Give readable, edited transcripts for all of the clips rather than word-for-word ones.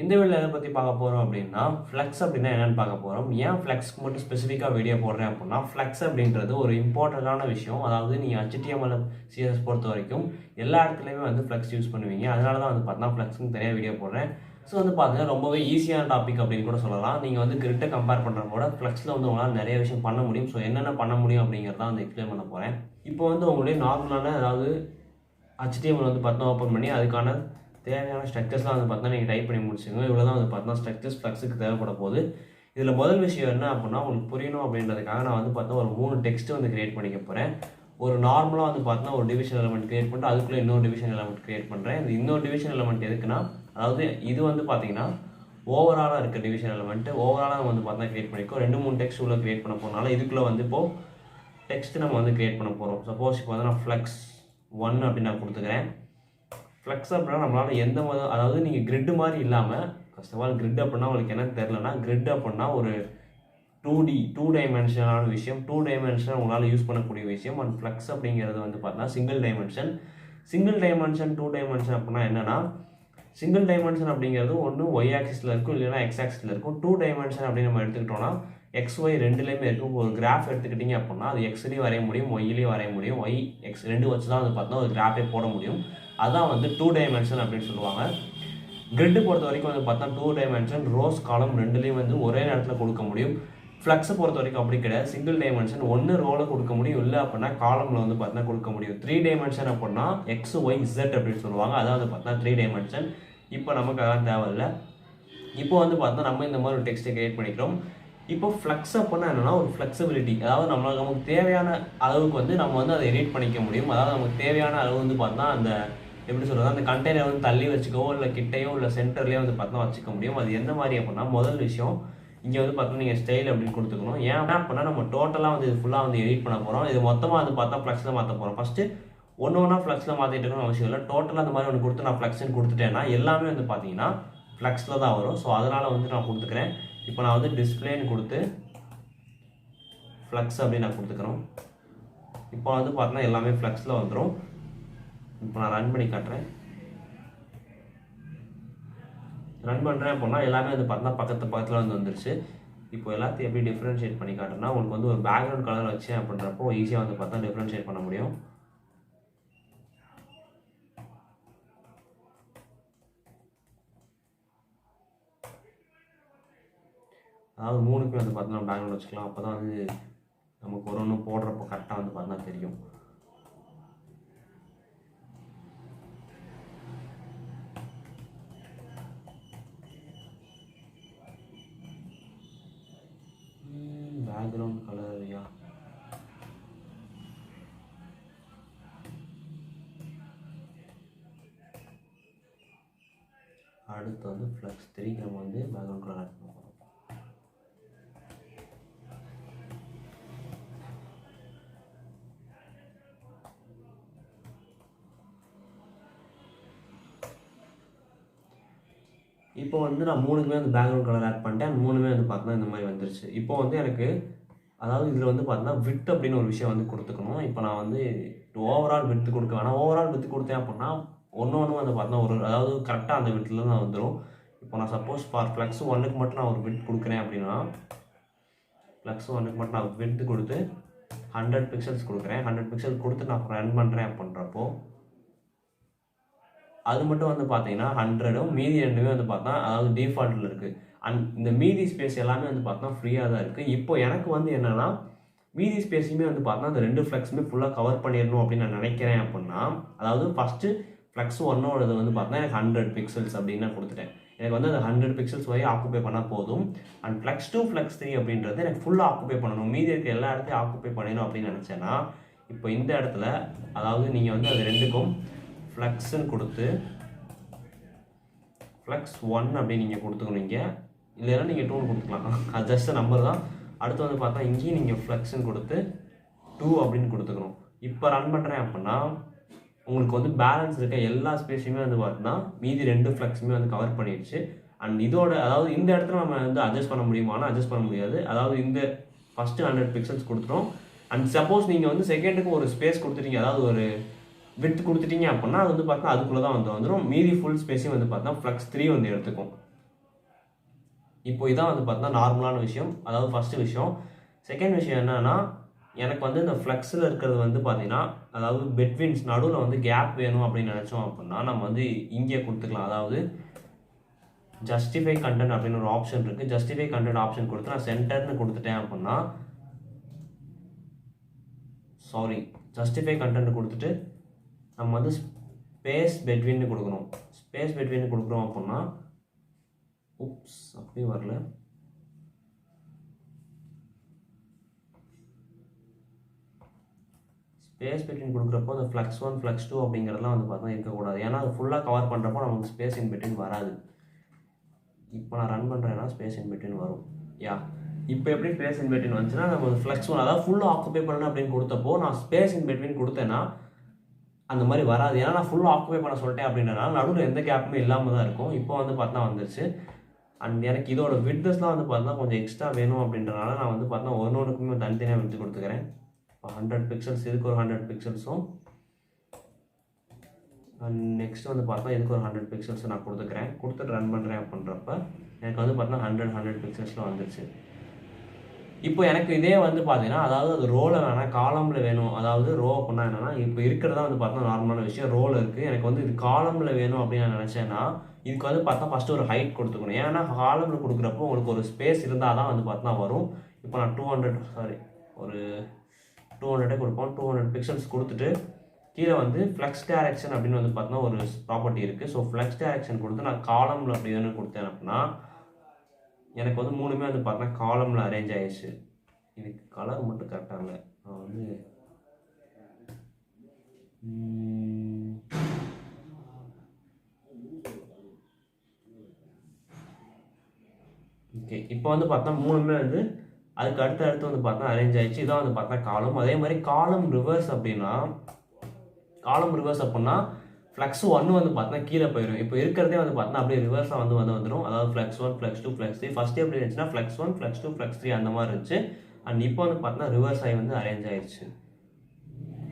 இந்த வீடியோவில் எதை பற்றி பார்க்க போகிறோம் அப்படின்னா ஃப்ளெக்ஸ் அப்படின்னா என்னென்னு பார்க்க போகிறோம். ஏன் ஃப்ளெக்ஸ்க்கு மட்டும் ஸ்பெசிஃபிக்காக வீடியோ போடுறேன் அப்படின்னா ஃப்ளெக்ஸ் அப்படின்றது ஒரு இம்பார்ட்டண்ட்டான விஷயம். அதாவது நீங்கள் HTML CSS பொறுத்த வரைக்கும் எல்லா இடத்துலையுமே வந்து ஃப்ளெக்ஸ் யூஸ் பண்ணுவீங்க. அதனால தான் வந்து பார்த்தா ஃப்ளெக்ஸ்க்கு தனியாக வீடியோ போடுறேன். ஸோ வந்து பார்த்தீங்கன்னா ரொம்பவே ஈஸியான டாபிக் அப்படின்னு கூட சொல்லலாம். நீங்கள் வந்து கிரிட்டை கம்பேர் பண்ணுற கூட ஃப்ளெக்ஸில் வந்து உங்களால் நிறைய விஷயம் பண்ண முடியும். ஸோ என்னென்ன பண்ண முடியும் அப்படிங்கிறத வந்து எக்ஸ்பிளைன் பண்ண போகிறேன். இப்போ வந்து உங்களுடைய நார்மலான அதாவது HTML வந்து பார்த்தா ஓப்பன் பண்ணி அதுக்கான தேவையான ஸ்ட்ரக்சர்ஸ்லாம் வந்து பார்த்தா நீங்கள் டைப் பண்ணி முடிச்சுங்க. இவ்வளோ தான் வந்து பார்த்தா ஸ்ட்ரக்சர்ஸ் ஃப்ளெக்ஸுக்கு தேவைப்பட போகுது. இதில் முதல் விஷயம் என்ன அப்படின்னா உங்களுக்கு புரியணும் அப்படின்றதுக்காக நான் வந்து பார்த்தா ஒரு 3 டெக்ஸ்ட் வந்து கிரியேட் பண்ணிக்க போகிறேன். ஒரு நார்மலாக வந்து பார்த்தா ஒரு டிவிஷன் எலமெண்ட் கிரியேட் பண்ணிட்டு அதுக்குள்ளே இன்னொரு டிவிஷன் எலமெண்ட் கிரியேட் பண்ணுறேன். இந்த இன்னொரு டிவிஷன் எலமெண்ட் எதுக்குன்னா அதாவது இது வந்து பார்த்தீங்கன்னா ஓவராலாக இருக்க டிவிஷன் எலமெண்ட் ஓவராலாக வந்து பார்த்தா கிரியேட் பண்ணிக்கோ 2-3 டெக்ஸ்ட் உள்ள கிரியேட் பண்ண போனால இதுக்குள்ளே வந்து இப்போது டெக்ஸ்ட் நம்ம வந்து கிரியேட் பண்ண போகிறோம். சப்போஸ் இப்போ வந்து நான் ஃப்ளெக்ஸ் 1 அப்படின்னு நான் கொடுத்துக்கிறேன். ஃப்ளெக்ஸ் அப்படின்னா நம்மளால் எந்த அதாவது நீங்கள் கிரிட்டு மாதிரி இல்லாமல் ஃபர்ஸ்ட் ஆஃப் ஆல் கிரிட் அப்படின்னா உங்களுக்கு என்ன தெரிலனா கிரிட் அப்படின்னா ஒரு 2 டைமென்ஷனான விஷயம். 2 டைமென்ஷன் உங்களால் யூஸ் பண்ணக்கூடிய விஷயம். அண்ட் ஃப்ளெக்ஸ் அப்படிங்கிறது வந்து பார்த்தீங்கன்னா சிங்கிள் டைமென்ஷன் 2 டைமென்ஷன் அப்படின்னா என்னென்னா சிங்கிள் டைமென்ஷன் அப்படிங்கிறது ஒன்று ஒய் ஆக்சிஸில் இருக்கும் இல்லைன்னா எக்ஸ் ஆக்சிஸில் இருக்கும். 2 டைமென்ஷன் அப்படின்னு நம்ம எடுத்துக்கிட்டோம்னா XY ரெண்டுலேயுமே இருக்கும். ஒரு கிராஃப் எடுத்துக்கிட்டிங்க அப்படின்னா அது எக்ஸ்லேயும் வரைய முடியும் ஒய்லேயும் வரைய முடியும். ஒய் எக்ஸ் ரெண்டு வச்சு தான் வந்து பார்த்தா ஒரு கிராஃபே போட முடியும். அதான் வந்து 2 டைமென்ஷன் அப்படின்னு சொல்லுவாங்க. கிரிட்டு பொறுத்த வரைக்கும் வந்து பார்த்தா 2 டைமென்ஷன் ரோஸ் காலம் ரெண்டுலேயும் வந்து ஒரே நேரத்தில் கொடுக்க முடியும். ஃப்ளெக்ஸை பொறுத்த வரைக்கும் அப்படி கிடையாது. சிங்கிள் டைமென்ஷன் ஒன்று ரோவில் கொடுக்க முடியும் இல்லை அப்படின்னா காலமில் வந்து பார்த்தீங்கன்னா கொடுக்க முடியும். 3 டைமென்ஷன் அப்படின்னா XYZ அப்படின்னு சொல்லுவாங்க. அதான் வந்து பார்த்தா 3 டைமென்ஷன். இப்போ நமக்கு அதெல்லாம் தேவையில்லை. இப்போ வந்து பார்த்தா நம்ம இந்த மாதிரி ஒரு டெக்ஸ்ட்டை கிரியேட் பண்ணிக்கிறோம். இப்போ ஃப்ளெக்ஸ் அப்படின்னா என்னென்னா ஒரு ஃப்ளெக்சிபிலிட்டி. அதாவது நமக்கு தேவையான அளவுக்கு வந்து நம்ம வந்து அதை எடிட் பண்ணிக்க முடியும். அதாவது நமக்கு தேவையான அளவு வந்து பார்த்தா அந்த எப்படி சொல்கிறது அந்த கண்டெய்னர் வந்து தள்ளி வச்சுக்கவோ இல்லை கிட்டையோ இல்லை சென்டர்லேயோ வந்து பார்த்தா வச்சுக்க முடியும். அது எந்த மாதிரி அப்படின்னா முதல் விஷயம் இங்கே வந்து பார்த்தா நீங்கள் ஸ்டைல் அப்படின்னு கொடுத்துக்கணும். ஏன் அப்படின்னா நம்ம டோட்டலாக வந்து இது ஃபுல்லாக வந்து எடிட் பண்ண போகிறோம். இது மொத்தமாக வந்து பார்த்தா ஃப்ளெக்ஸில் மாற்ற போகிறோம். ஃபஸ்ட்டு ஒன்று ஃப்ளெக்ஸில் மாற்றிட்டு இருக்கணும்னு அவசியம் இல்லை. டோட்டலாக அந்த மாதிரி ஒன்று கொடுத்து நான் ஃப்ளெக்ஸ்ன்னு கொடுத்துட்டேன்னா எல்லாமே வந்து பார்த்தீங்கன்னா ஃப்ளெக்ஸில் தான் வரும். ஸோ அதனால் வந்து நான் கொடுத்துக்கிறேன். இப்போ நான் வந்து டிஸ்பிளேன்னு கொடுத்து ஃப்ளெக்ஸ் அப்படின்னு நான் கொடுத்துக்கிறோம். இப்போ வந்து பார்த்தீங்கன்னா எல்லாமே ஃப்ளெக்ஸில் வந்துடும். இப்போ நான் ரன் பண்ணி காட்டுறேன். ரன் பண்ணுறேன் அப்படின்னா எல்லாமே வந்து பார்த்தீங்கன்னா பக்கத்தில் வந்து வந்துருச்சு. இப்போ எல்லாத்தையும் எப்படி டிஃப்ரென்ஷியேட் பண்ணி காட்டுறேன்னா உங்களுக்கு வந்து ஒரு பேக்ரவுண்ட் கலர் வச்சேன் அப்படின்றப்போ ஈஸியாக வந்து பார்த்தா டிஃப்ரென்ஷியேட் பண்ண முடியும். அதாவது 3க்குமே வந்து பார்த்தீங்கன்னா பேக்ரவுண்ட் வச்சுக்கலாம். அப்போ தான் வந்து நமக்கு ஒரு ஒன்று போடுறப்போ கரெக்டாக வந்து பார்த்தீங்கன்னா தெரியும். பேக்ரவுண்ட் கலர் யா அடுத்து வந்து ஃப்ளெக்ஸ் 3 நம்ம வந்து பேக்ரவுண்ட் கலர் ஆட் பண்ண போகிறோம். இப்போ வந்து நான் 3க்குமே வந்து பேக்ரவுண்ட் கலர் ஆட் பண்ணிட்டேன். 3மே வந்து பார்த்தீங்கன்னா இந்த மாதிரி வந்துருச்சு. இப்போ வந்து எனக்கு அதாவது இதில் வந்து பார்த்தீங்கன்னா வித் அப்படின்னு ஒரு விஷயம் வந்து கொடுத்துக்கணும். இப்போ நான் வந்து ஓவரால் வித்து கொடுக்க வேணாம். ஓவரால் வித்து கொடுத்தேன் அப்படின்னா ஒன்று வந்து பார்த்தீங்கன்னா ஒரு அதாவது கரெக்டாக அந்த வித்தில் தான் வந்துடும். இப்போ நான் சப்போஸ் ஃப்ளெக்ஸ் 1க்கு மட்டும் நான் ஒரு வித் கொடுக்குறேன் அப்படின்னா ஃப்ளெக்ஸ் 1க்கு மட்டும் நான் வித்து கொடுத்து 100 பிக்சல்ஸ் கொடுக்குறேன். 100 பிக்சல் கொடுத்து நான் ரன் பண்ணுறேன் அப்படின்றப்போ அது மட்டும் வந்து பார்த்தீங்கன்னா 100ம் மீதி 2மே வந்து பார்த்தா அதாவது டிஃபால்ட்டில் இருக்குது. அண்ட் இந்த மீதி ஸ்பேஸ் எல்லாமே வந்து பார்த்தா ஃப்ரீயாக தான் இருக்குது. இப்போ எனக்கு வந்து என்னென்னா மீதி ஸ்பேஸுமே வந்து பார்த்தா அந்த 2 ஃப்ளெக்ஸுமே ஃபுல்லாக கவர் பண்ணிடணும் அப்படின்னு நான் நினைக்கிறேன் அப்படின்னா அதாவது ஃபஸ்ட்டு ஃப்ளெக்ஸ் 1ஓடது வந்து பார்த்தா எனக்கு 100 பிக்சல்ஸ் அப்படின்னு நான் கொடுத்துட்டேன். எனக்கு வந்து அந்த 100 பிக்சல்ஸ் வரை ஆக்குப்பை பண்ணால் போதும். அண்ட் ஃப்ளெக்ஸ் 2 ஃப்ளெக்ஸ் 3 அப்படின்றது எனக்கு ஃபுல்லாக ஆக்குப்பை பண்ணணும். மீதி இருக்க எல்லா இடத்தையும் ஆக்குப்பை பண்ணணும் அப்படின்னு நினச்சேன்னா இப்போ இந்த இடத்துல அதாவது நீங்கள் வந்து அது 2க்கும் ஃப்ளெக்ஸ்ன்னு கொடுத்து ஃப்ளெக்ஸ் 1 அப்படின்னு நீங்கள் கொடுத்துக்கணும். இங்கே இல்லைன்னா நீங்கள் 2ன்னு கொடுத்துக்கலாம். அது ஜஸ்ட் நம்பர் தான். அடுத்து வந்து பார்த்தா இங்கேயும் நீங்கள் ஃப்ளெக்ஸ்ன்னு கொடுத்து 2 அப்படின்னு கொடுத்துக்கணும். இப்போ ரன் பண்ணுறேன் அப்படின்னா உங்களுக்கு வந்து பேலன்ஸ் இருக்க எல்லா ஸ்பேஸுமே வந்து பார்த்தீங்கன்னா மீதி 2 ஃப்ளெக்ஸுமே வந்து கவர் பண்ணிடுச்சு. அண்ட் இதோட அதாவது இந்த இடத்துல நம்ம வந்து அட்ஜஸ்ட் பண்ண முடியுமானா அட்ஜஸ்ட் பண்ண முடியாது. அதாவது இந்த ஃபஸ்ட்டு 100 பிக்சல்ஸ் கொடுத்துரும். அண்ட் சப்போஸ் நீங்கள் வந்து செகண்டுக்கு ஒரு ஸ்பேஸ் கொடுத்துட்டீங்க அதாவது ஒரு வித் கொடுத்துட்டீங்க அப்படின்னா அது வந்து பார்த்தா அதுக்குள்ளே தான் வந்துடும். மீதி ஃபுல் ஸ்பேஸையும் வந்து பார்த்தா ஃப்ளெக்ஸ் 3 வந்து எடுத்துக்கும். இப்போ இதான் வந்து பார்த்தீங்கன்னா நார்மலான விஷயம், அதாவது ஃபஸ்ட்டு விஷயம். செகண்ட் விஷயம் என்னன்னா, எனக்கு வந்து இந்த ஃப்ளெக்ஸில் இருக்கிறது வந்து பார்த்தீங்கன்னா, அதாவது பெட்வீன்ஸ் நடுவில் வந்து கேப் வேணும் அப்படின்னு நினச்சோம் அப்படின்னா நம்ம வந்து இங்கே கொடுத்துக்கலாம். அதாவது ஜஸ்டிஃபை கண்டென்ட் அப்படின்னு ஒரு ஆப்ஷன் இருக்குது. ஜஸ்டிஃபை கண்டென்ட் ஆப்ஷன் கொடுத்து நான் சென்டர்னு கொடுத்துட்டேன் அப்படின்னா, ஜஸ்டிஃபை கண்டென்ட் கொடுத்துட்டு நம்ம வந்து ஸ்பேஸ் பெட்வீன்னு கொடுக்கணும். ஸ்பேஸ் பெட்வீன் கொடுக்குறோம் அப்படின்னா அப்படியே வரல. ஸ்பேஸ் பெட்வீன் கொடுக்குறப்போ அந்த ஃப்ளெக்ஸ் 1 ஃப்ளெக்ஸ் 2 அப்படிங்கிறதுலாம் வந்து பார்த்தா இருக்கக்கூடாது. ஏன்னா அது ஃபுல்லாக கவர் பண்ணுறப்போ நமக்கு ஸ்பேஸ் இன் பிட்வீன் வராது. இப்போ நான் ரன் பண்ணுறேன்னா ஸ்பேஸ் இன் பிட்வீன் வரும். இப்போ எப்படி ஸ்பேஸ் இன் பிட்வீன் வந்துச்சுன்னா நம்ம ஃப்ளெக்ஸ் 1 அதாவது ஃபுல்லாக ஆக்குபை பண்ணணும் அப்படின்னு கொடுத்தப்போ நான் ஸ்பேஸ் இன் பிட்வீன் கொடுத்தேன்னா அந்த மாதிரி வராது. ஏன்னா நான் ஃபுல்லாக ஆக்குபை பண்ண சொல்லிட்டேன் அப்படின்றனால நடுவில் எந்த கேப்புமே இல்லாமல் தான் இருக்கும். இப்போ வந்து பார்த்தா வந்துருச்சு. அண்ட் எனக்கு இதோட விட்னஸ்லாம் வந்து பார்த்தா கொஞ்சம் எக்ஸ்ட்ரா வேணும் அப்படின்றனால நான் வந்து பார்த்தா ஒன்றுக்குமே தனித்தனியாக விட்டு கொடுத்துக்கிறேன். இப்போ 100 பிக்சல்ஸ் இதுக்கு ஒரு 100 பிக்சல்ஸும் அண்ட் நெக்ஸ்ட் வந்து பார்த்தா இதுக்கு ஒரு 100 பிக்சல்ஸ் நான் கொடுத்துட்டு ரன் பண்ணுறேன் அப்படின்றப்ப எனக்கு வந்து பார்த்தா 100 பிக்சல்ஸில் வந்துருச்சு. இப்போ எனக்கு இதே வந்து பார்த்தீங்கன்னா அதாவது அது ரோவில் வேணாம் காலமில் வேணும். அதாவது ரோ அப்படின்னா என்னென்னா இப்போ இருக்கிறதா வந்து பார்த்தா நார்மலான விஷயம் ரோல் இருக்குது. எனக்கு வந்து இது காலமில் வேணும் அப்படின்னு நான் நினச்சேன்னா இதுக்கு வந்து பார்த்தா ஃபஸ்ட்டு ஒரு ஹைட் கொடுத்துக்கணும். ஏன்னா காலமில் கொடுக்குறப்போ உங்களுக்கு ஒரு ஸ்பேஸ் இருந்தால் தான் வந்து பார்த்தா வரும். இப்போ நான் ஒரு 200 கொடுப்போம். 200 பிக்சல்ஸ் கொடுத்துட்டு கீழே வந்து ஃப்ளெக்ஸ் டைரக்ஷன் அப்படின்னு வந்து பார்த்தா ஒரு ப்ராப்பர்ட்டி இருக்குது. ஸோ ஃப்ளெக்ஸ் டைரக்ஷன் கொடுத்து நான் காலமில் அப்படி வேணும் கொடுத்தேன் அப்படின்னா எனக்கு வந்து மூணுமே வந்து பார்த்தா காலமில் அரேஞ்ச் ஆயிடுச்சு. இதுக்கு கலர் மட்டும் கரெக்டாக இல்லை. நான் வந்து ஓகே இப்போ வந்து பார்த்தா மூணுமே வந்து அதுக்கு அடுத்து வந்து பார்த்தா அரேஞ்ச் ஆயிடுச்சு. இதான் வந்து பார்த்தா காலம். அதே மாதிரி காலம் ரிவர்ஸ் அப்படின்னா ஃப்ளெக்ஸ் 1 வந்து பார்த்தா கீழே போயிடும். இப்போ இருக்கிறதே வந்து பார்த்தா அப்படியே ரிவர்ஸாக வந்துடும். அதாவது ஃப்ளெக்ஸ் 1 ஃப்ளெக்ஸ் 2 ஃப்ளெக்ஸ் 3 ஃபஸ்ட்டு எப்படி இருந்துச்சுன்னா ஃப்ளெக்ஸ் 1 ஃப்ளெக்ஸ் 2 ஃப்ளெக்ஸ் 3 அந்த மாதிரி இருந்துச்சு. அண்ட் இப்போ வந்து பார்த்தா ரிவர்ஸ் ஆகி வந்து அரேஞ்ச் ஆயிடுச்சு.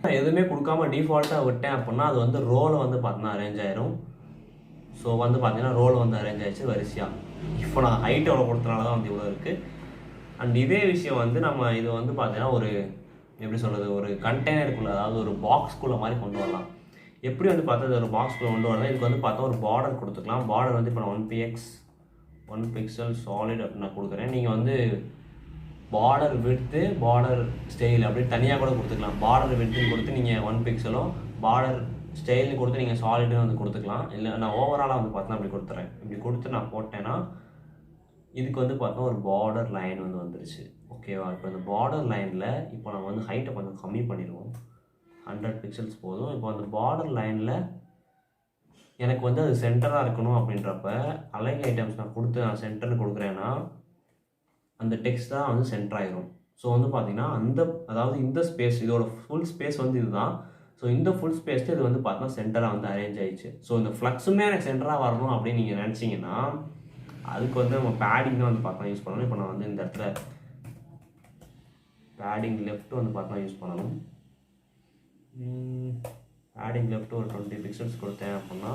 நான் எதுவுமே கொடுக்காம டிஃபால்ட்டாக விட்டேன் அப்படின்னா அது வந்து ரோலை வந்து பார்த்தா அரேஞ்ச் ஆயிரும். ஸோ வந்து பார்த்தீங்கன்னா ரோல் வந்து அரேஞ்ச் ஆயிடுச்சு வரிசையாக. இப்போ நான் ஹைட் எவ்வளோ கொடுத்தனால தான் வந்து இவ்வளோ இருக்குது. அண்ட் இதே விஷயம் வந்து நம்ம இது வந்து பார்த்தீங்கன்னா ஒரு எப்படி சொல்கிறது ஒரு கண்டெய்னருக்குள்ளே அதாவது ஒரு பாக்ஸ்குள்ளே மாதிரி கொண்டு வரலாம். எப்படி வந்து பார்த்தா ஒரு பாக்ஸ்குள்ளே கொண்டு வரலாம். இதுக்கு வந்து பார்த்தா ஒரு பார்டர் கொடுத்துக்கலாம். பார்டர் வந்து இப்போ நான் 1px 1 பிக்சல் சாலிட் அப்படின்னு நான் கொடுக்குறேன். நீங்கள் வந்து பார்டர் விட்த்து பார்டர் ஸ்டைல் அப்படின்னு தனியாக கூட கொடுத்துக்கலாம். பார்டர் விட்த்துன்னு கொடுத்து நீங்கள் 1 பிக்சலும் பார்டர் ஸ்டைல்னு கொடுத்து நீங்கள் சாலிட்னு வந்து கொடுத்துக்கலாம். இல்லை நான் ஓவராலாக வந்து பார்த்தா அப்படி கொடுத்துறேன். இப்படி கொடுத்து நான் போட்டேன்னா இதுக்கு வந்து பார்த்தா ஒரு பார்டர் லைன் வந்து வந்துருச்சு. ஓகேவா? இப்போ இந்த பார்டர் லைனில் இப்போ நம்ம வந்து ஹைட்டை கொஞ்சம் கம்மி பண்ணிடுவோம். 100 பிக்சல்ஸ் போதும். இப்போ அந்த பார்டர் லைனில் எனக்கு வந்து அது சென்டராக இருக்கணும் அப்படின்றப்ப அலைன் ஐட்டம்ஸ் நான் நான் சென்டர்னு கொடுக்குறேன்னா அந்த டெக்ஸ்ட் தான் வந்து சென்டர் ஆயிரும். ஸோ வந்து பார்த்தீங்கன்னா அதாவது இந்த ஸ்பேஸ் இதோட ஃபுல் ஸ்பேஸ் வந்து இதுதான். ஸோ இந்த ஃபுல் ஸ்பேஸ்ட்டு இது வந்து பார்த்தீங்கன்னா சென்டராக வந்து அரேஞ்ச் ஆயிடுச்சு. ஸோ இந்த ஃப்ளக்ஸுமே எனக்கு சென்டராக வரணும் அப்படின்னு நீங்கள் நினச்சிங்கன்னா அதுக்கு வந்து நம்ம பேடிங் தான் வந்து பார்த்தா யூஸ் பண்ணணும். இப்போ நான் வந்து இந்த இடத்துல பேடிங் லெஃப்ட் வந்து பார்த்தா யூஸ் பண்ணணும். பேடிங் லெஃப்ட் ஒரு 20 பிக்சல்ஸ் கொடுத்தேன் அப்படின்னா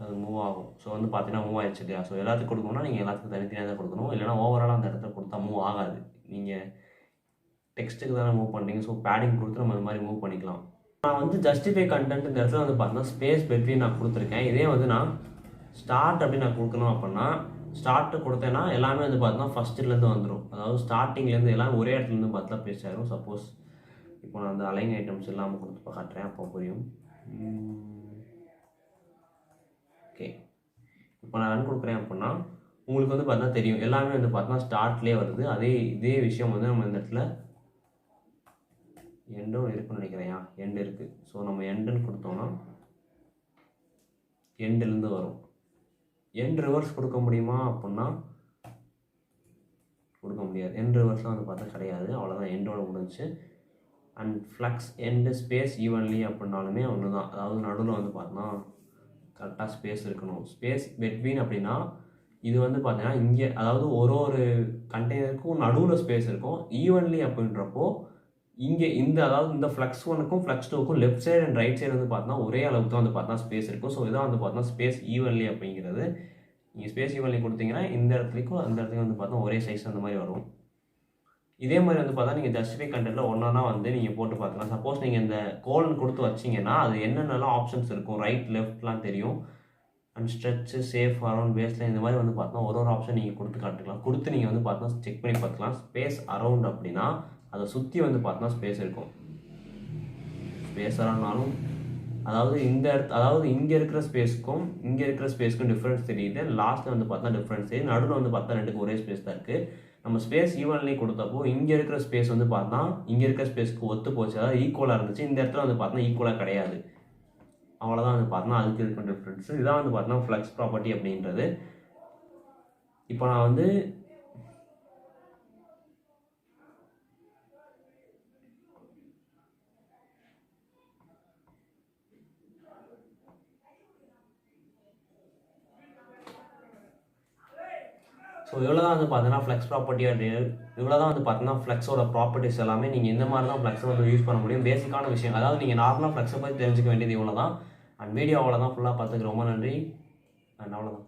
அது மூவ் ஆகும். ஸோ வந்து பார்த்தீங்கன்னா மூவ் ஆயிடுச்சு இல்லையா? ஸோ எல்லாத்துக்கும் கொடுக்கணும்னா நீங்கள் எல்லாத்துக்கும் தனித்தனியாக தான் கொடுக்கணும். இல்லைனா ஓவராலாக அந்த இடத்துல கொடுத்தா மூவ் ஆகாது. நீங்கள் டெக்ஸ்ட்டுக்கு தானே மூவ் பண்ணுறீங்க. ஸோ பேடிங் கொடுத்து நம்ம அது மாதிரி மூவ் பண்ணிக்கலாம். நான் வந்து ஜஸ்டிஃபை கண்டென்ட் இந்த இடத்துல வந்து பார்த்தீங்கன்னா ஸ்பேஸ் பெட்வீன் நான் கொடுத்துருக்கேன். இதே வந்து நான் ஸ்டார்ட் அப்படின்னு நான் கொடுக்கணும் அப்படின்னா ஸ்டார்ட்டு கொடுத்தேன்னா எல்லாமே வந்து பார்த்தீங்கன்னா ஃபஸ்ட்டுலேருந்து வந்துடும். அதாவது ஸ்டார்டிங்லேருந்து எல்லாம் ஒரே இடத்துலேருந்து பார்த்தா பேஸ் ஆகிடும். சப்போஸ் இப்போ நான் அந்த அலைன் ஐட்டம்ஸ் இல்லாமல் கொடுத்து காட்டுறேன், அப்போ புரியும். ஓகே இப்போ நான் ரன் கொடுக்குறேன் அப்படின்னா உங்களுக்கு வந்து பார்த்தா தெரியும் எல்லாமே வந்து பார்த்தா ஸ்டார்ட்லேயே வருது. இதே விஷயம் வந்து நம்ம இந்த இடத்துல எண்டும் இருக்குன்னு நினைக்கிறேன். எண்டு இருக்குது. ஸோ நம்ம எண்டுன்னு கொடுத்தோம்னா எண்டுலேருந்து வரும். எண்ட் ரிவர்ஸ் கொடுக்க முடியுமா அப்படின்னா கொடுக்க முடியாது. எண்ட் ரிவர்ஸ்லாம் வந்து பார்த்தா கிடையாது. அவ்வளோதான், எண்டோட முடிஞ்சு. And flux end space evenly அப்படின்னாலுமே ஒன்று தான். அதாவது நடுவில் வந்து பார்த்தோன்னா கரெக்டாக ஸ்பேஸ் இருக்கணும். ஸ்பேஸ் பெட்வீன் அப்படின்னா இது வந்து பார்த்தீங்கன்னா இங்கே அதாவது ஒரு கண்டெய்னருக்கும் நடுவில் ஸ்பேஸ் இருக்கும். ஈவன்லி அப்படின்றப்போ இங்கே அதாவது இந்த ஃப்ளக்ஸ் 1க்கும் ஃப்ளக்ஸ் 2க்கும் left side and right side வந்து பார்த்தோன்னா ஒரே அளவுக்கு தான் வந்து பார்த்தா ஸ்பேஸ் இருக்கும். ஸோ இதான் வந்து பார்த்தோன்னா ஸ்பேஸ் ஈவன்லி அப்படிங்கிறது. நீங்கள் ஸ்பேஸ் ஈவன்லி கொடுத்தீங்கன்னா இந்த இடத்துலையும் அந்த இடத்துலையும் வந்து பார்த்தா ஒரே சைஸ் அந்த மாதிரி வரும். இதே மாதிரி வந்து பார்த்தா நீங்கள் ஜஸ்டிஃபை கண்டென்ட்டில் ஒன்றா வந்து நீங்கள் போட்டு பார்க்கலாம். சப்போஸ் நீங்கள் இந்த கோலன் கொடுத்து வச்சிங்கன்னா அது என்னென்னலாம் ஆப்ஷன்ஸ் இருக்கும், ரைட் லெஃப்ட்லாம் தெரியும். And stretch, safe, around, baseline இந்த மாதிரி வந்து பார்த்தோன்னா ஒரு ஆப்ஷன் நீங்கள் கொடுத்து காட்டுக்கலாம். கொடுத்து நீங்கள் வந்து பார்த்தோன்னா செக் பண்ணி பார்த்துக்கலாம். ஸ்பேஸ் அரௌண்ட் அப்படின்னா அதை சுற்றி வந்து பார்த்தோன்னா ஸ்பேஸ் இருக்கும். ஸ்பேஸ் அரௌண்ட்னாலும் அதாவது இங்கே இருக்கிற ஸ்பேஸ்க்கும் இங்கே இருக்கிற ஸ்பேஸ்க்கும் டிஃப்ரென்ஸ் தெரியுது. லாஸ்ட்டில் வந்து பார்த்தா டிஃப்ரென்ஸ் தெரியுது. நடுவில் வந்து பார்த்தா ரெண்டுக்கு ஒரே ஸ்பேஸ் தான் இருக்குது. நம்ம ஸ்பேஸ் ஈவன்லி கொடுத்தப்போ இங்கே இருக்கிற ஸ்பேஸ் வந்து பார்த்தா இங்கே இருக்கிற ஸ்பேஸ்க்கு ஒத்து போச்சு, அதாவது ஈக்குவலாக இருந்துச்சு. இந்த இடத்துல வந்து பார்த்தா ஈக்குவலாக கிடையாது. அவ்வளோதான் வந்து பார்த்தோன்னா அதுக்கு இருக்கிற டிஃப்ரென்ஸ். இதான் வந்து பார்த்தோன்னா ஃப்ளெக்ஸ் ப்ராப்பர்ட்டி அப்படின்றது. இப்போ நான் வந்து ஸோ இவ்வளோ தான் வந்து பார்த்தீங்கன்னா ஃப்ளெக்ஸ் ப்ராப்பர்ட்டி இவ்வளோ தான் வந்து பார்த்தீங்கன்னா ஃப்ளெக்ஸோட ப்ராப்பர்ட்டிஸ் எல்லாமே. நீங்கள் இந்த மாதிரி தான் ஃப்ளெக்ஸை வந்து யூஸ் பண்ண முடியும். பேசிக்கான விஷயம், அதாவது நீங்கள் நார்மலாக ஃப்ளெக்ஸை பற்றி தெரிஞ்சுக்க வேண்டியது இவ்வளோ தான். அண்ட் வீடியோ அவ்வளோதான். ஃபுல்லாக பார்த்துக்கு ரொம்ப நன்றி. அண்ட் அவ்வளோதான்.